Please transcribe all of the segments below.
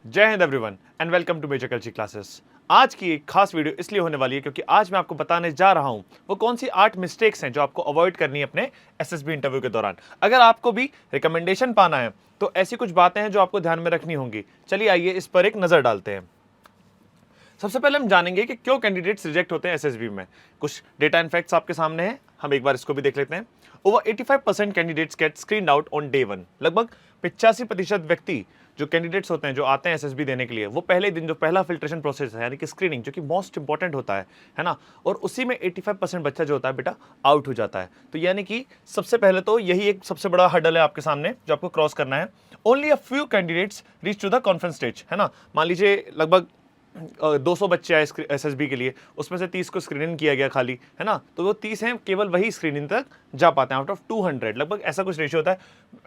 जय हिंद everyone and welcome to major Kalchi classes. आज की एक खास वीडियो इसलिए होने वाली है क्योंकि आज मैं आपको बताने जा रहा हूं वो कौन सी 8 मिस्टेक्स हैं जो आपको अवॉइड करनी है अपने एसएसबी इंटरव्यू के दौरान। अगर आपको भी रिकमेंडेशन पाना है तो ऐसी कुछ बातें हैं जो आपको ध्यान में रखनी होंगी। चलिए आइए इस पर एक नजर डालते हैं। सबसे पहले हम जानेंगे कि क्यों कैंडिडेट्स रिजेक्ट होते हैं एसएसबी में। कुछ डेटा एंड फैक्ट्स आपके सामने हैं, हम एक बार इसको भी देख लेते हैं। Over 85% candidates get screened out on day 1। लगभग 85% व्यक्ति जो कैंडिडेट्स होते हैं जो आते हैं एसएसबी देने के लिए, वो पहले दिन जो पहला फिल्ट्रेशन प्रोसेस है यानी कि स्क्रीनिंग, जो कि मोस्ट इंपॉर्टेंट होता है ना, और उसी में 85% बच्चा जो होता है बेटा आउट हो जाता है। तो यानी कि सबसे पहले तो यही एक सबसे बड़ा हर्डल है आपके सामने जो आपको क्रॉस करना है। Only a few candidates reach to the conference stage, है ना। मान लीजिए लगभग 200 बच्चे आए एसएसबी के लिए, उसमें से 30 को स्क्रीनिंग किया गया खाली, है ना। तो वो 30 हैं, केवल वही स्क्रीनिंग तक जा पाते हैं आउट ऑफ 200। लगभग ऐसा कुछ रेशियो होता है।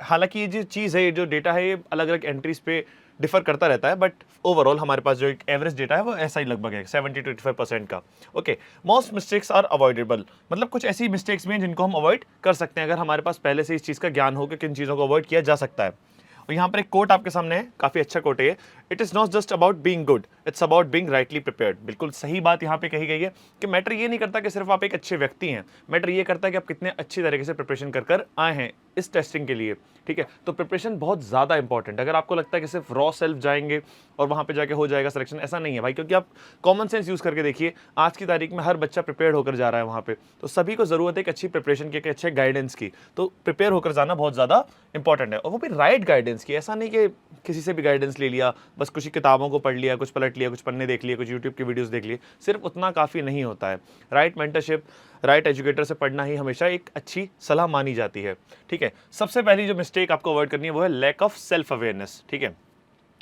हालांकि ये जो चीज़ है, ये जो डेटा है, ये अलग अलग एंट्रीज पे डिफर करता रहता है, बट ओवरऑल हमारे पास जो एक एवरेज डेटा है वो ऐसा ही लगभग है 70 to 85% का। Okay, most mistakes are avoidable, मतलब कुछ ऐसी मिस्टेक्स भी हैं जिनको हम अवॉइड कर सकते हैं अगर हमारे पास पहले से इस चीज़ का ज्ञान हो कि किन चीज़ों को अवॉइड किया जा सकता है। और यहाँ पर एक कोट आपके सामने है, काफी अच्छा कोट है। It is not just about being good, it's about being rightly prepared. बिल्कुल सही बात यहाँ पे कही गई है कि मैटर ये नहीं करता कि सिर्फ आप एक अच्छे व्यक्ति हैं, मैटर ये करता है कि आप कितने अच्छी तरीके से प्रिपरेशन कर कर आए हैं इस टेस्टिंग के लिए। ठीक है, तो प्रिपरेशन बहुत ज्यादा इंपॉर्टेंट है। अगर आपको लगता है कि सिर्फ रॉ सेल्फ जाएंगे और वहां पे जाके हो जाएगा सिलेक्शन, ऐसा नहीं है भाई, क्योंकि आप कॉमन सेंस यूज करके देखिए। आज की तारीख में हर बच्चा प्रिपेयर होकर जा रहा है वहां पे, तो सभी को जरूरत है एक अच्छी प्रिपरेशन की, एक अच्छे गाइडेंस की। तो प्रिपेयर होकर जाना बहुत ज्यादा इंपॉर्टेंट है, और वो भी राइट गाइडेंस की। ऐसा नहीं कि किसी से भी गाइडेंस ले लिया, बस कुछ किताबों को पढ़ लिया, कुछ पलट लिया, कुछ पन्ने देख लिए, कुछ यूट्यूब की वीडियोस देख लिए, सिर्फ उतना काफ़ी नहीं होता है। राइट मेंटरशिप, राइट एजुकेटर से पढ़ना ही हमेशा एक अच्छी सलाह मानी जाती है। ठीक है, सबसे पहली जो मिस्टेक आपको अवॉइड करनी है वो है लैक ऑफ सेल्फ अवेयरनेस। ठीक है,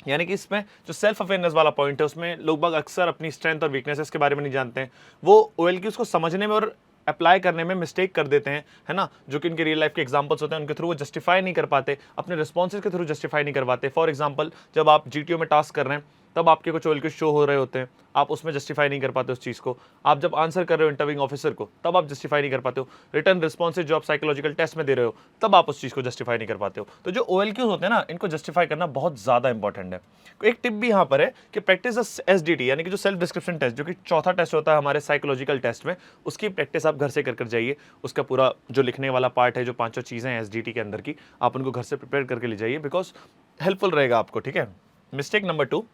यानी कि इसमें जो सेल्फ अवेयरनेस वाला पॉइंट है, उसमें लोग बाग अक्सर अपनी स्ट्रेंथ और वीकनेसेस के बारे में नहीं जानते हैं। वो ओएलक्यू उसको समझने में और अप्लाई करने में मिस्टेक कर देते हैं, है ना। जो कि इनके रियल लाइफ के एग्जांपल्स होते हैं, उनके थ्रू वो जस्टिफाई नहीं कर पाते, अपने रिस्पॉन्सेज के थ्रू जस्टिफाई नहीं कर पाते। फॉर एग्जांपल, जब आप जीटीओ में टास्क कर रहे हैं तब आपके कुछ ओएलक्यू शो हो रहे होते हैं, आप उसमें जस्टिफाई नहीं कर पाते उस चीज़ को। आप जब आंसर कर रहे हो इंटरव्यूइंग ऑफिसर को, तब आप जस्टिफाई नहीं कर पाते हो। रिटर्न रिस्पॉन्सेज जो आप साइकोलॉजिकल टेस्ट में दे रहे हो, तब आप उस चीज़ को जस्टिफाई नहीं कर पाते हो। तो जो ओएलक्यूज होते हैं ना, इनको जस्टिफाई करना बहुत ज़्यादा इंपॉर्टेंट है। एक टिप भी यहाँ पर है कि प्रैक्टिस एसडीटी, यानी कि जो सेल्फ डिस्क्रिप्शन टेस्ट, जो कि चौथा टेस्ट होता है हमारे साइकोलॉजिकल टेस्ट में, उसकी प्रैक्टिस आप घर से कर जाइए। उसका पूरा जो लिखने वाला पार्ट है, जो 5 चीज़ें हैं एसडीटी के अंदर की, आप उनको घर से प्रिपेयर करके ले जाइए, बिकॉज हेल्पफुल रहेगा आपको। ठीक है, mistake number 2,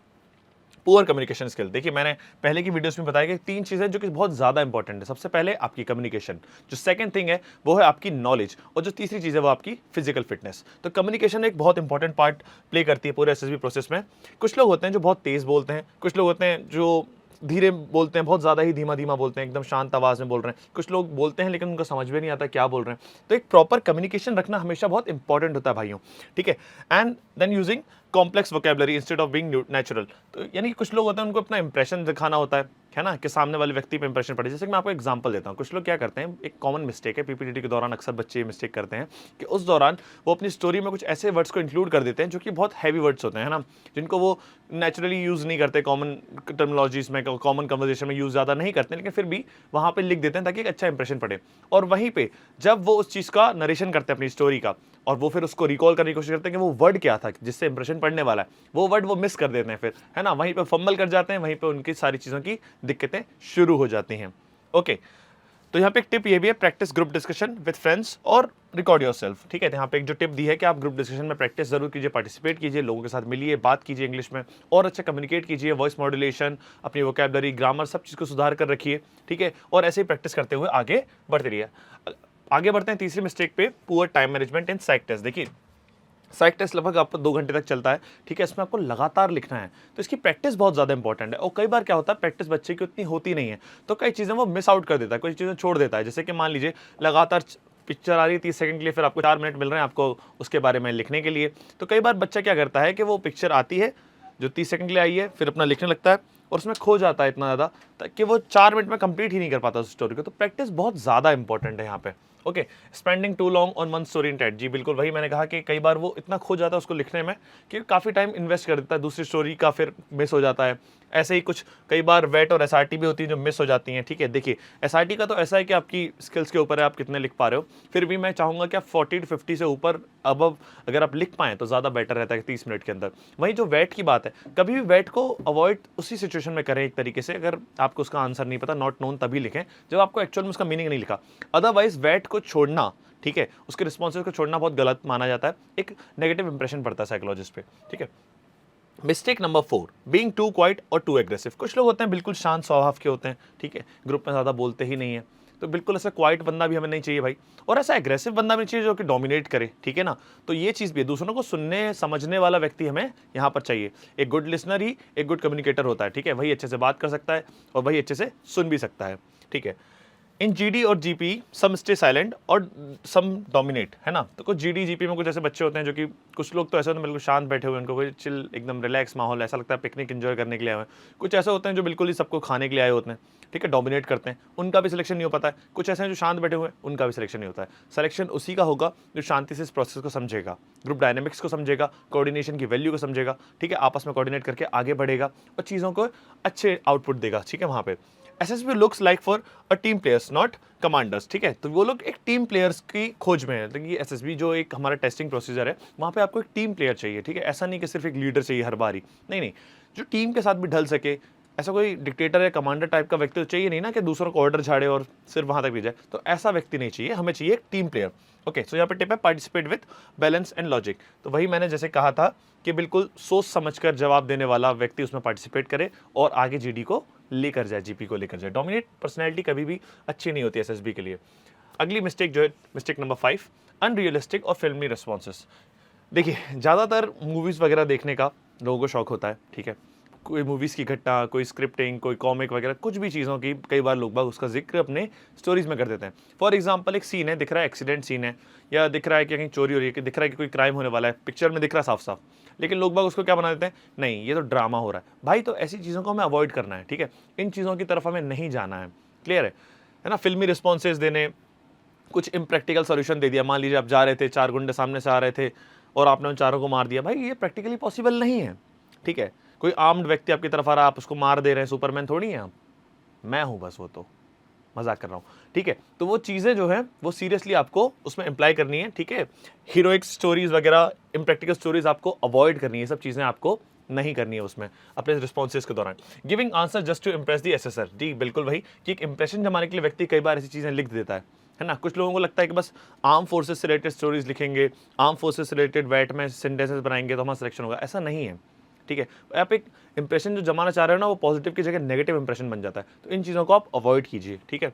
poor communication skill. देखिए, मैंने पहले की वीडियोस में बताया कि 3 चीज़ें जो कि बहुत ज़्यादा इंपॉर्टेंट है। सबसे पहले आपकी कम्युनिकेशन, जो सेकंड थिंग है वो है आपकी नॉलेज, और जो तीसरी चीज़ है वो आपकी फिजिकल फिटनेस। तो कम्युनिकेशन एक बहुत इंपॉर्टेंट पार्ट प्ले करती है पूरे एसएसबी प्रोसेस में। कुछ लोग होते हैं जो बहुत तेज़ बोलते हैं, कुछ लोग होते हैं जो धीरे बोलते हैं, बहुत ज़्यादा ही धीमा धीमा बोलते हैं, एकदम शांत आवाज़ में बोल रहे हैं। कुछ लोग बोलते हैं लेकिन उनको समझ में नहीं आता क्या बोल रहे हैं। तो एक प्रॉपर कम्युनिकेशन रखना हमेशा बहुत इंपॉर्टेंट होता है भाइयों। ठीक है, and then using complex vocabulary instead of being natural. तो यानी कि कुछ लोग होते हैं उनको अपना इंप्रेशन दिखाना होता है ना, कि सामने वाले व्यक्ति पे इंप्रेशन पड़े। जैसे कि मैं आपको एग्जांपल देता हूँ, कुछ लोग क्या करते हैं, एक कॉमन मिस्टेक है पीपीटीटी के दौरान, अक्सर बच्चे मिस्टेक करते हैं कि उस दौरान वो अपनी स्टोरी में कुछ ऐसे वर्ड्स को इंक्लूड कर देते हैं जो कि बहुत हैवी वर्ड्स होते हैं ना, जिनको वो नेचुरली यूज़ नहीं करते, कॉमन टर्मिनोलॉजीज में, कॉमन कन्वर्सेशन में यूज़ ज़्यादा नहीं करते, लेकिन फिर भी वहाँ पे लिख देते हैं ताकि एक अच्छा इंप्रेशन पड़े। और वहीं पे जब वो उस चीज़ का नरेशन करते हैं अपनी स्टोरी का, और वो फिर उसको रिकॉल करने की कोशिश करते हैं कि वो वर्ड क्या था जिससे इंप्रेशन पड़ने वाला है, वो वर्ड वो मिस कर देते हैं फिर, है ना। वहीं पे फंबल कर जाते हैं, वहीं पे उनकी सारी चीज़ों की दिक्कतें शुरू हो जाती हैं। ओके, तो यहाँ पे एक टिप ये भी है, practice group discussion with friends और रिकॉर्ड योरसेल्फ। ठीक है, तो यहाँ पे एक जो टिप दी है कि आप ग्रुप डिस्कशन में प्रैक्टिस जरूर कीजिए, पार्टिसिपेट कीजिए, लोगों के साथ मिलिए, बात कीजिए इंग्लिश में, और अच्छा कम्युनिकेट कीजिए, वॉइस मॉड्यूलेशन, अपनी वोकैबुलरी, ग्रामर, सब चीज़ को सुधार कर रखिए। ठीक है, और ऐसे ही प्रैक्टिस करते हुए आगे बढ़ते रहिए। आगे बढ़ते हैं तीसरी मिस्टेक पे, पुअर टाइम मैनेजमेंट इन साइक टेस्ट। देखिए, साइक टेस्ट लगभग आपको 2 घंटे तक चलता है। ठीक है, इसमें आपको लगातार लिखना है, तो इसकी प्रैक्टिस बहुत ज़्यादा इंपॉर्टेंट है। और कई बार क्या होता है, प्रैक्टिस बच्चे की उतनी होती नहीं है, तो कई चीज़ें वो मिस आउट कर देता है, कोई चीज़ें छोड़ देता है। जैसे कि मान लीजिए लगातार पिक्चर आ रही है 30 सेकंड के लिए, फिर आपको 4 मिनट मिल रहे हैं आपको उसके बारे में लिखने के लिए। तो कई बार बच्चा क्या करता है कि वो पिक्चर आती है जो 30 सेकंड के लिए आई है, फिर अपना लिखने लगता है और उसमें खो जाता है इतना ज़्यादा कि वो 4 मिनट में कंप्लीट ही नहीं कर पाता उस स्टोरी को। तो प्रैक्टिस बहुत ज़्यादा इंपॉर्टेंट है यहाँ पे। Okay, spending too long on one story in TAT, जी बिल्कुल वही मैंने कहा कि कई बार वो इतना खो जाता है उसको लिखने में कि काफ़ी टाइम इन्वेस्ट कर देता है, दूसरी स्टोरी का फिर मिस हो जाता है। ऐसे ही कुछ कई बार वेट और एसआरटी भी होती है जो मिस हो जाती हैं, ठीक है। देखिए एसआरटी का तो ऐसा है कि आपकी स्किल्स के ऊपर है, आप कितने लिख पा रहे हो, फिर भी मैं चाहूँगा कि आप 40 to 50 से ऊपर अब अगर आप लिख पाएँ तो ज़्यादा बेटर रहता है 30 मिनट के अंदर। वहीं जो वेट की बात है, कभी भी वेट को अवॉइड उसी सिचुएशन में करें एक तरीके से, अगर आपको उसका आंसर नहीं पता, नॉट नोन तभी लिखें जब आपको एक्चुअल में उसका मीनिंग नहीं लिखा। अदरवाइज वेट को छोड़ना, ठीक है, उसके रिस्पॉन्सेज को छोड़ना बहुत गलत माना जाता है, एक नेगेटिव इंप्रेशन पड़ता है साइकोलॉजिस्ट पे, ठीक है। Mistake number 4, being too quiet और टू एग्रेसिव। कुछ लोग होते हैं बिल्कुल शांत स्वभाव के होते हैं, ठीक है, ग्रुप में ज़्यादा बोलते ही नहीं है, तो बिल्कुल ऐसा क्वाइट बंदा भी हमें नहीं चाहिए भाई, और ऐसा एग्रेसिव बंदा भी चाहिए जो कि डोमिनेट करे, ठीक है ना। तो ये चीज़ भी है, दूसरों को सुनने समझने वाला व्यक्ति हमें यहाँ पर चाहिए। एक गुड लिसनर ही एक गुड कम्युनिकेटर होता है, ठीक है, वही अच्छे से बात कर सकता है और वही अच्छे से सुन भी सकता है, ठीक है। इन जीडी और जीपी सम स्टे साइलेंट और सम डोमिनेट, है ना। तो कुछ जीडी जीपी में कुछ ऐसे बच्चे होते हैं जो कि कुछ लोग तो ऐसे होते हैं बिल्कुल शांत बैठे हुए, उनको कोई चिल एकदम रिलैक्स माहौल, ऐसा लगता है पिकनिक एंजॉय करने के लिए आए हैं। कुछ ऐसे होते हैं जो बिल्कुल ही सबको खाने के लिए आए होते हैं, ठीक है, डोमिनेट करते हैं, उनका भी सिलेक्शन नहीं हो पाता है। कुछ ऐसे हैं जो शांत बैठे हुए हैं, उनका भी सिलेक्शन नहीं होता है। सिलेक्शन उसी का होगा जो शांति से इस प्रोसेस को समझेगा, ग्रुप डायनेमिक्स को समझेगा, कोऑर्डिनेशन की वैल्यू को समझेगा, ठीक है, आपस में कोऑर्डिनेट करके आगे बढ़ेगा और चीज़ों को अच्छे आउटपुट देगा, ठीक है। वहाँ पे SSB looks like for a team players not commanders, ठीक है, तो वो लोग एक टीम प्लेयर्स की खोज में है। तो ये एसएसबी जो एक हमारा टेस्टिंग प्रोसीजर है, वहाँ पे आपको एक टीम प्लेयर चाहिए, ठीक है, ऐसा नहीं कि सिर्फ एक लीडर चाहिए हर बारी, नहीं नहीं, जो टीम के साथ भी ढल सके। ऐसा कोई डिक्टेटर या कमांडर टाइप का व्यक्ति तो चाहिए नहीं ना कि दूसरों को ऑर्डर झाड़े और सिर्फ वहाँ तक भी जाए, तो ऐसा व्यक्ति नहीं चाहिए, हमें चाहिए एक टीम प्लेयर। ओके, सो यहाँ पे टिप है participate with balance and logic. तो वही मैंने जैसे कहा था कि बिल्कुल सोच समझकर जवाब देने वाला व्यक्ति उसमें पार्टिसिपेट करे और आगे जीडी को लेकर जाए, जीपी को लेकर जाए। डोमिनेट पर्सनैलिटी कभी भी अच्छी नहीं होती एसएसबी के लिए। अगली मिस्टेक जो है मिस्टेक नंबर 5, अनरियलिस्टिक और फिल्मी रिस्पॉन्सेस। देखिए ज़्यादातर मूवीज़ वगैरह देखने का लोगों को शौक होता है, ठीक है, कोई मूवीज़ की घटना, कोई स्क्रिप्टिंग, कोई कॉमिक वगैरह, कुछ भी चीज़ों की कई बार लोग बाग उसका जिक्र अपने स्टोरीज में कर देते हैं। फॉर एग्जांपल एक सीन है, दिख रहा है एक्सीडेंट सीन है, या दिख रहा है कि कहीं चोरी हो रही है, कि दिख रहा है कि कोई क्राइम होने वाला है, पिक्चर में दिख रहा है साफ साफ, लेकिन लोग बाग उसको क्या बना देते हैं, नहीं ये तो ड्रामा हो रहा है। भाई तो ऐसी चीज़ों को हमें अवॉइड करना है, ठीक है, इन चीज़ों की तरफ हमें नहीं जाना है, क्लियर है ना। फिल्मी रिस्पॉन्सेज देने, कुछ इम्प्रैक्टिकल सोल्यूशन दे दिया, मान लीजिए आप जा रहे थे, 4 गुंडे सामने से आ रहे थे और आपने उन चारों को मार दिया, भाई ये प्रैक्टिकली पॉसिबल नहीं है, ठीक है। कोई आर्म्ड व्यक्ति आपकी तरफ आ रहा है, आप उसको मार दे रहे हैं, सुपरमैन थोड़ी हैं आप, मैं हूं बस, वो तो मजाक कर रहा हूँ, ठीक है। तो वो चीज़ें जो है वो सीरियसली आपको उसमें इम्प्लाई करनी है, ठीक है। हीरोइक स्टोरीज वगैरह, इम्प्रैक्टिकल स्टोरीज आपको अवॉइड करनी है, सब चीज़ें आपको नहीं करनी है उसमें अपने रिस्पॉन्सेज के दौरान। Giving answer just to impress the assessor, जी बिल्कुल भाई, कि एक इंप्रेशन जमाने के लिए व्यक्ति कई बार ऐसी चीज़ें लिख देता है ना। कुछ लोगों को लगता है कि बस आर्म फोर्सेस से रिलेटेड स्टोरीज लिखेंगे, आर्म फोर्सेस से रिलेटेड वैट में सेंटेंसेस बनाएंगे तो हमारा सिलेक्शन होगा, ऐसा नहीं है, ठीक है। आप एक इंप्रेशन जो जमाना चाह रहे हो ना, वो पॉजिटिव की जगह नेगेटिव इंप्रेशन बन जाता है, तो इन चीज़ों को आप अवॉइड कीजिए, ठीक है।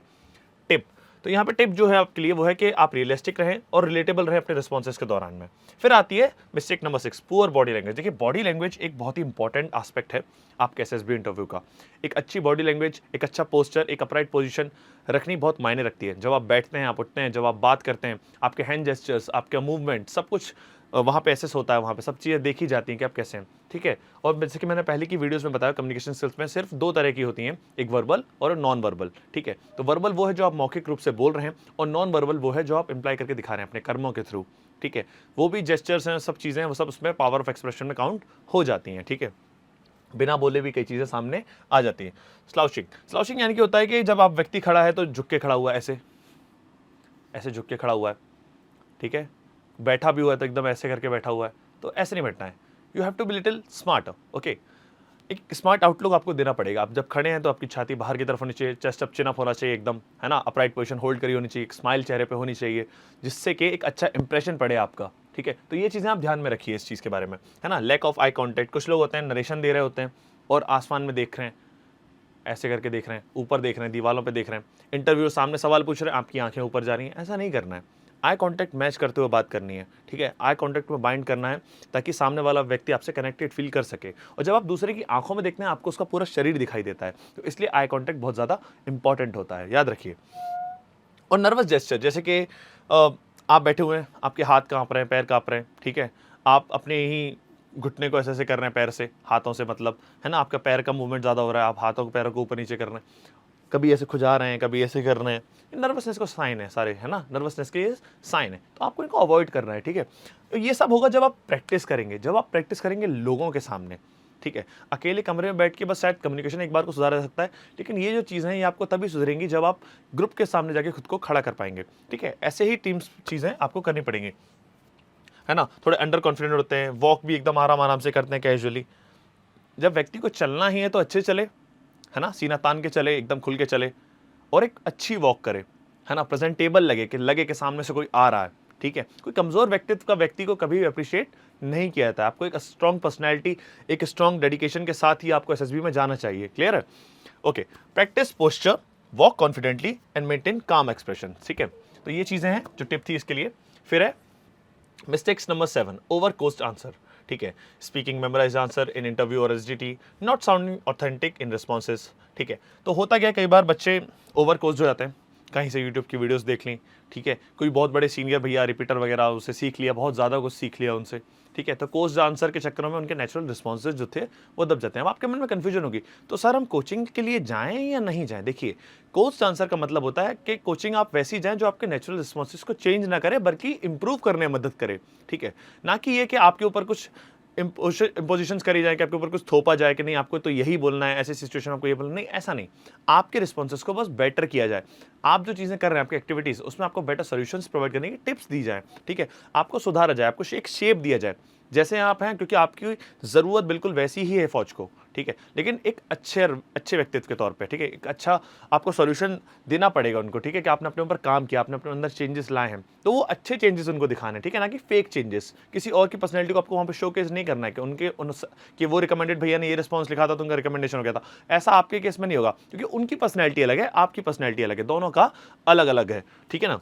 टिप, तो यहाँ पे टिप जो है आपके लिए वो है कि आप रियलिस्टिक रहें और रिलेटेबल रहें अपने रिस्पॉन्सेज के दौरान में। फिर आती है mistake number 6, poor body language. देखिए बॉडी लैंग्वेज एक बहुत ही इंपॉर्टेंट एस्पेक्ट है आपके एसएसबी इंटरव्यू का। एक अच्छी बॉडी लैंग्वेज, एक अच्छा पोस्चर, एक अपराइट पोजीशन रखनी बहुत मायने रखती है। जब आप बैठते हैं, आप उठते हैं, जब आप बात करते हैं, आपके हैंड जेस्चर्स, आपका मूवमेंट, सब कुछ वहाँ पे एसेस होता है, वहाँ पे सब चीज़ें देखी जाती हैं कि आप कैसे हैं, ठीक है। और जैसे कि मैंने पहले की वीडियोस में बताया, कम्युनिकेशन स्किल्स में सिर्फ 2 तरह की होती हैं, एक वर्बल और नॉन वर्बल, ठीक है। तो वर्बल वो है जो आप मौखिक रूप से बोल रहे हैं, और नॉन वर्बल वो है जो आप इंप्लाई करके दिखा रहे हैं अपने कर्मों के थ्रू, ठीक है। वो भी जेस्चर्स हैं, सब चीज़ें हैं, वो सब उसमें पावर ऑफ एक्सप्रेशन में काउंट हो जाती हैं, ठीक है। बिना बोले भी कई चीज़ें सामने आ जाती हैं। स्लाउशिंग, स्लाउशिंग यानी कि होता है कि जब आप व्यक्ति खड़ा है तो झुक के खड़ा हुआ है, ऐसे ऐसे झुक के खड़ा हुआ है, ठीक है। बैठा भी हुआ है तो एकदम ऐसे करके बैठा हुआ है, तो ऐसे नहीं बैठना है। You have to be little smart, okay. एक स्मार्ट आउटलुक आपको देना पड़ेगा। आप जब खड़े हैं तो आपकी छाती बाहर की तरफ होनी चाहिए, चेस्ट अप, चिन अप होना चाहिए एकदम, है ना, अपराइट पोजीशन होल्ड करी होनी चाहिए, एक स्माइल चेहरे पे होनी चाहिए, जिससे कि एक अच्छा इंप्रेशन पड़े आपका, ठीक है। तो ये चीज़ें आप ध्यान में रखिए इस चीज़ के बारे में, है ना। लैक ऑफ आई कॉन्टैक्ट, कुछ लोग होते हैं नरेशन दे रहे होते हैं और आसमान में देख रहे हैं, ऐसे करके देख रहे हैं, ऊपर देख रहे हैं, दीवालों पे देख रहे हैं, इंटरव्यू सामने सवाल पूछ रहे हैं, आपकी आंखें ऊपर जा रही हैं, ऐसा नहीं करना है। आई कांटेक्ट मैच करते हुए बात करनी है, ठीक है। आई कांटेक्ट में बाइंड करना है ताकि सामने वाला व्यक्ति आपसे कनेक्टेड फील कर सके। और जब आप दूसरे की आंखों में देखते हैं, आपको उसका पूरा शरीर दिखाई देता है, तो इसलिए आई कांटेक्ट बहुत ज़्यादा इंपॉर्टेंट होता है, याद रखिए। और नर्वस जेस्चर, जैसे कि आप बैठे हुए हैं, आपके हाथ काँप रहे हैं, पैर काँप रहे हैं, ठीक है, आप अपने ही घुटने को ऐसे ऐसे कर रहे हैं पैर से, हाथों से मतलब, है ना, आपका पैर का मूवमेंट ज़्यादा हो रहा है, आप हाथों को पैरों को ऊपर नीचे कर रहे हैं, कभी ऐसे खुजा रहे हैं, कभी ऐसे कर रहे हैं, नर्वसनेस का साइन है सारे, है ना, नर्वसनेस के ये साइन है, तो आपको इनको अवॉइड करना है, ठीक है। तो ये सब होगा जब आप प्रैक्टिस करेंगे, जब आप प्रैक्टिस करेंगे लोगों के सामने, ठीक है। अकेले कमरे में बैठ के बस शायद कम्युनिकेशन एक बार को सुधारा जा सकता है, लेकिन ये जो चीज़ें हैं ये आपको तभी सुधरेंगी जब आप ग्रुप के सामने जाके खुद को खड़ा कर पाएंगे, ठीक है। ऐसे ही टीम्स चीज़ें आपको करनी पड़ेंगी, है ना। थोड़े अंडर कॉन्फिडेंट होते हैं, वॉक भी एकदम आराम आराम से करते हैं कैजुअली। जब व्यक्ति को चलना ही है तो अच्छे चले, है ना, सीना तान के चले, एकदम खुल के चले, और एक अच्छी वॉक करे, है ना, प्रेजेंटेबल लगे कि सामने से कोई आ रहा है, ठीक है। कोई कमजोर व्यक्तित्व का व्यक्ति को कभी भी अप्रिशिएट नहीं किया जाता है। आपको एक स्ट्रॉन्ग पर्सनैलिटी, एक स्ट्रॉन्ग डेडिकेशन के साथ ही आपको एसएसबी में जाना चाहिए। क्लियर है? Okay. Practice posture, walk confidently and maintain काम एक्सप्रेशन, ठीक है। तो ये चीजें हैं जो टिप थी इसके लिए। फिर है mistakes number 7, over coached answer, ठीक है। Speaking memorize answer in interview और SDT, not sounding authentic in responses, ठीक है। तो होता क्या है, कई बार बच्चे ओवर कोस्ट हो जाते हैं, कहीं से यूट्यूब की वीडियोस देख ली, ठीक है, कोई बहुत बड़े सीनियर भैया रिपीटर वगैरह उससे सीख लिया, बहुत ज़्यादा कुछ सीख लिया उनसे, ठीक है। तो कोस्ट आंसर के चक्करों में उनके नेचुरल रिस्पॉन्सेज जो थे वो दब जाते हैं। अब आपके मन में कन्फ्यूजन होगी, तो सर हम कोचिंग के लिए जाएं या नहीं जाएं? देखिए, कोस्ट आंसर का मतलब होता है कि कोचिंग आप वैसी जाएं जो आपके नेचुरल रिस्पॉन्सेज को चेंज ना करे बल्कि इंप्रूव करने में मदद करे, ठीक है। ना कि ये कि आपके ऊपर कुछ इम्पोजिशंस करी जाए कि आपके ऊपर कुछ थोपा जाए कि नहीं आपको तो यही बोलना है, ऐसी सिचुएशन आपको ये बोलना, नहीं, ऐसा नहीं। आपके रिस्पॉन्सेस को बस बेटर किया जाए। आप जो चीज़ें कर रहे हैं, आपकी एक्टिविटीज़, उसमें आपको बेटर सॉल्यूशंस प्रोवाइड करने की टिप्स दी जाए, ठीक है। आपको सुधारा जाए, आपको एक शेप दिया जाए जैसे आप हैं, क्योंकि आपकी ज़रूरत बिल्कुल वैसी ही है फौज को, ठीक है, लेकिन एक अच्छे व्यक्तित्व के तौर पे, ठीक है। एक अच्छा आपको सॉल्यूशन देना पड़ेगा उनको, ठीक है, कि आपने अपने ऊपर काम किया, आपने अपने अंदर चेंजेस लाए हैं, तो वो अच्छे चेंजेस उनको दिखाने, ठीक है, ना कि फेक चेंजेस। किसी और की पर्सनैलिटी को आपको वहाँ पे शोकेस नहीं करना है कि वो रिकमेंडेड भैया ने ये रिस्पॉन्स लिखा था तो उनका रिकमेंडेशन हो गया था। ऐसा आपके केस में नहीं होगा, क्योंकि उनकी पर्सनैलिटी अलग है, आपकी पर्सनैलिटी अलग है, दोनों का अलग अलग है, ठीक है ना।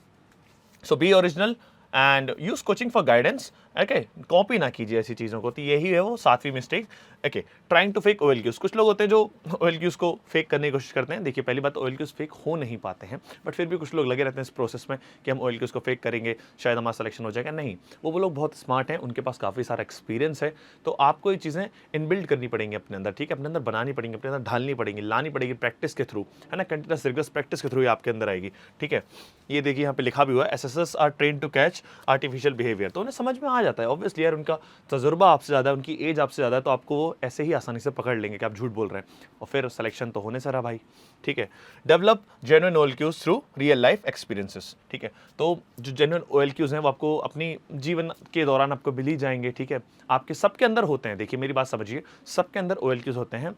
So be original and use coaching for guidance, okay. Copy ना कीजिए ऐसी चीज़ों को, तो यही है वो 7वीं mistake, okay. Trying to fake OLQs, कुछ लोग होते हैं जो OLQs को फेक करने की कोशिश करते हैं। देखिए, पहली बात, OLQs फेक हो नहीं पाते हैं, बट फिर भी कुछ लोग लगे रहते हैं इस प्रोसेस में कि हम OLQs को फेक करेंगे, शायद हमारा सिलेक्शन हो जाएगा। नहीं, वो लोग बहुत स्मार्ट हैं, उनके पास काफ़ी सारा एक्सपीरियंस है, तो आपको ये चीज़ें इनबिल्ड करनी पड़ेंगी अपने अंदर, ठीक है, अपने अंदर बनानी पड़ेंगी, अपने अंदर ढालनी पड़ेंगी, लानी पड़ेगी प्रैक्टिस के थ्रू, है ना, कंटिन्यूस रिगरस प्रैक्टिस के थ्रू आपके अंदर आएगी, ठीक है। ये देखिए यहाँ पे लिखा भी हुआ है, SSS are train to catch artificial behaviour, तो उन्हें समझ में आ जाता है ऑब्वियसली यार, उनका तजुर्बा आपसे ज़्यादा है, उनकी एज आपसे ज़्यादा है, तो आपको वो ऐसे ही आसानी से पकड़ लेंगे कि आप झूठ बोल रहे हैं, और फिर सिलेक्शन तो होने से रहा भाई, ठीक है। Develop genuine OLQs through real life experiences, ठीक है। तो जो जेन्युइन OLQs हैं वो आपको अपनी जीवन के दौरान आपको मिल ही जाएंगे, ठीक है। आपके सबके अंदर होते हैं, देखिए मेरी बात समझिए, सबके अंदर OLQs होते हैं।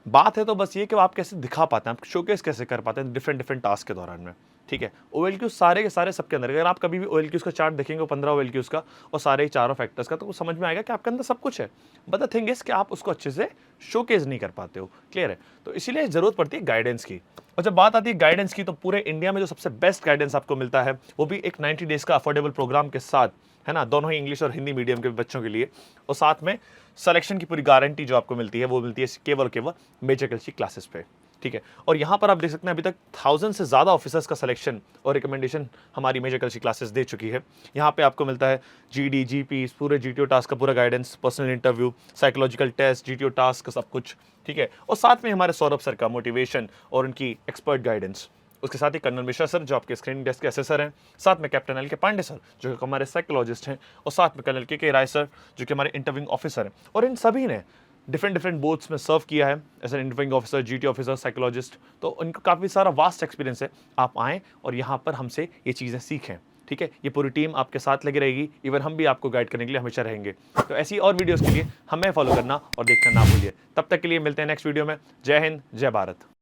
बात है तो बस ये कि आप कैसे दिखा पाते हैं, आप शोकेस कैसे कर पाते हैं डिफरेंट टास्क के दौरान में, ठीक है। OLQs सारे के सारे सबके अंदर, अगर आप कभी भी OLQs का चार्ट देखेंगे 15 OLQs का और सारे ही चारों फैक्टर्स का, तो वो समझ में आएगा कि आपके अंदर सब कुछ है, बट द थिंग इज कि आप उसको अच्छे से शोकेस नहीं कर पाते हो। क्लियर है? तो इसीलिए जरूरत पड़ती है गाइडेंस की। और जब बात आती है गाइडेंस की, तो पूरे इंडिया में जो सबसे बेस्ट गाइडेंस आपको मिलता है वो भी एक 90 डेज का अफोर्डेबल प्रोग्राम के साथ, है ना, दोनों ही इंग्लिश और हिंदी मीडियम के बच्चों के लिए, और साथ में सिलेक्शन की पूरी गारंटी जो आपको मिलती है वो मिलती है केवल मेजर कल्ची क्लासेस पे, ठीक है। और यहाँ पर आप देख सकते हैं अभी तक 1000 से ज़्यादा ऑफिसर्स का सिलेक्शन और रिकमेंडेशन हमारी मेजर कल्ची क्लासेस दे चुकी है। यहाँ पे आपको मिलता है GD, GP, पूरे GTO टास्क का पूरा guidance, personal interview, psychological test, GTO task का सब कुछ, ठीक है। और साथ में हमारे सौरभ सर का मोटिवेशन और उनकी एक्सपर्ट गाइडेंस, उसके साथ ही कर्नल मिश्रा सर जो आपके स्क्रीनिंग डेस्क के असेसर हैं, साथ में कैप्टन LK पांडे सर जो कि हमारे साइकोलॉजिस्ट हैं, और साथ में कर्नल KK राय सर जो कि हमारे इंटरव्यूइंग ऑफिसर हैं। और इन सभी ने डिफरेंट बोर्ड्स में सर्व किया है as an interviewing officer, GT officer, psychologist, तो उनको काफ़ी सारा वास्ट एक्सपीरियंस है। आप आएँ और यहाँ पर हमसे ये चीज़ें सीखें, ठीक है। ये पूरी टीम आपके साथ लगी रहेगी, इवन हम भी आपको गाइड करने के लिए हमेशा रहेंगे। तो ऐसी और वीडियोस के लिए हमें फॉलो करना और देखना ना भूलिए। तब तक के लिए मिलते हैं नेक्स्ट वीडियो में। जय हिंद, जय भारत।